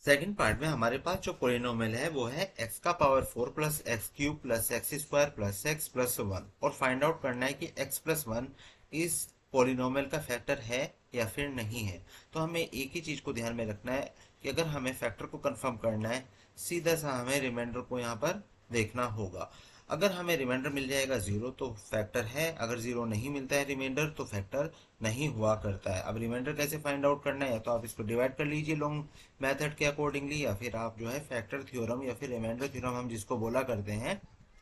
Second part में हमारे पास जो पोलिनोमियल है वो है x का power 4 plus x cube plus x square plus x plus one, और फाइंड आउट करना है कि x प्लस वन इस पोलिनोमियल का फैक्टर है या फिर नहीं है। तो हमें एक ही चीज को ध्यान में रखना है कि अगर हमें फैक्टर को कंफर्म करना है, सीधा सा हमें रिमाइंडर को यहाँ पर देखना होगा। अगर हमें रिमाइंडर मिल जाएगा जीरो तो फैक्टर है, अगर जीरो नहीं मिलता है रिमाइंडर तो फैक्टर नहीं हुआ करता है। अब रिमाइंडर कैसे फाइंड आउट करना है, तो आप इसको डिवाइड कर लीजिए लॉन्ग मेथड के अकॉर्डिंगली, या फिर आप जो है फैक्टर थ्योरम या फिर रिमाइंडर थ्योरम हम जिसको बोला करते हैं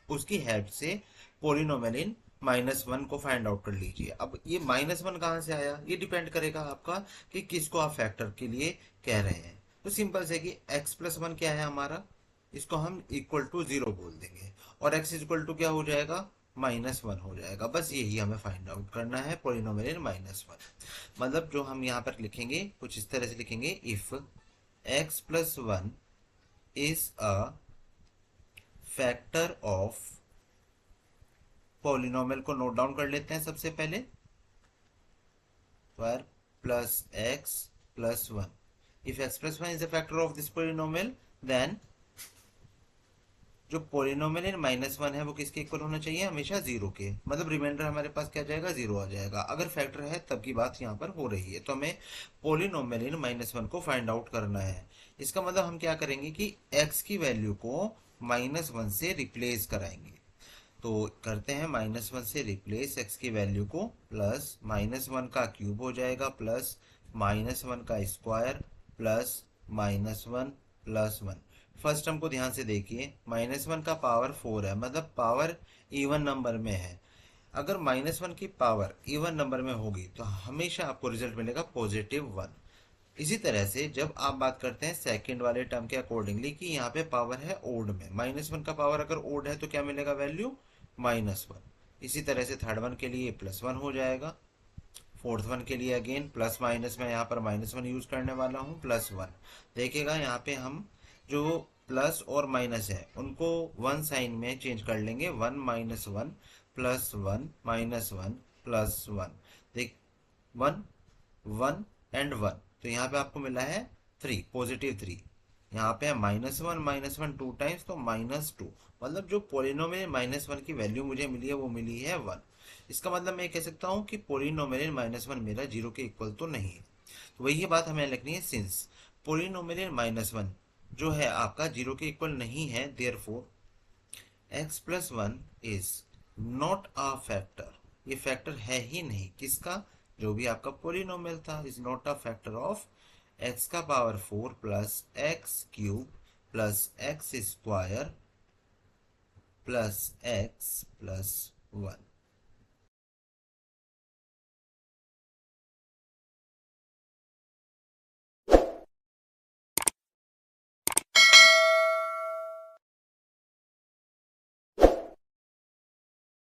उसकी हेल्प से पोलिनोमियल इन -1 को फाइंड आउट कर लीजिए। अब ये -1 कहाँ से आया, ये डिपेंड करेगा आपका कि किसको आप फैक्टर के लिए कह रहे हैं। तो सिंपल से कि x प्लस वन क्या है हमारा, इसको हम इक्वल टू जीरो बोल देंगे, और x इक्वल टू क्या हो जाएगा, -1 हो जाएगा। बस यही हमें फाइंड आउट करना है पोलिनोमियल इन -1। मतलब जो हम यहाँ पर लिखेंगे कुछ इस तरह से लिखेंगे, if x plus one is a factor of, polynomial को नोट डाउन कर लेते हैं सबसे पहले, पर plus x plus one, if x plus one is the factor of this polynomial, then जो पोलिनोमियल इन -1 है वो किसके इक्वल होना चाहिए, हमेशा जीरो के। मतलब रिमाइंडर हमारे पास क्या जाएगा, जीरो आ जाएगा। अगर फैक्टर है तब की बात यहाँ पर हो रही है। तो हमें पोलिनोमियल इन -1 को फाइंड आउट करना है। इसका मतलब हम क्या करेंगे कि x की वैल्यू को -1 से रिप्लेस कराएंगे। तो करते हैं -1 से रिप्लेस x की वैल्यू को, प्लस -1 का क्यूब हो जाएगा प्लस -1 का square plus -1 plus one. First term को ध्यान से देखिए, -1 का पावर 4 है, मतलब पावर इवन नंबर में है। अगर -1 की पावर इवन नंबर में होगी तो हमेशा आपको रिजल्ट मिलेगा +1। इसी तरह से जब आप बात करते हैं सेकंड वाले टर्म के अकॉर्डिंगली कि यहाँ पे पावर है ओड में, -1 का पावर अगर ओड है तो क्या मिलेगा वैल्यू, -1। इसी तरह से थर्ड वन के लिए +1 हो जाएगा, फोर्थ वन के लिए अगेन प्लस माइनस में यहाँ पर -1 यूज करने वाला हूँ, +1। देखिएगा यहाँ पे हम जो प्लस और माइनस है उनको वन साइन में चेंज कर लेंगे, 1 - 1 +1 -1 +1। देख, 1 1 एंड 1, तो यहाँ पे आपको मिला है 3, +3। यहाँ पे है -1 टू टाइम्स तो -2। मतलब जो पोलिनोमियल -1 की वैल्यू मुझे मिली है वो मिली है 1। इसका मतलब मैं कह सकता हूँ कि पोलिनोमियल -1 मेरा जीरो के इक्वल तो नहीं है। तो वही बात हमें लिखनी है, सिंस पोलिनोमियल -1 जो है आपका जीरो के इक्वल नहीं है, therefore x plus one is not a factor. ये फैक्टर है ही नहीं, किसका, जो भी आपका पोलिनोमियल था, is not a factor of x का power 4 plus x cube plus x square plus x plus one.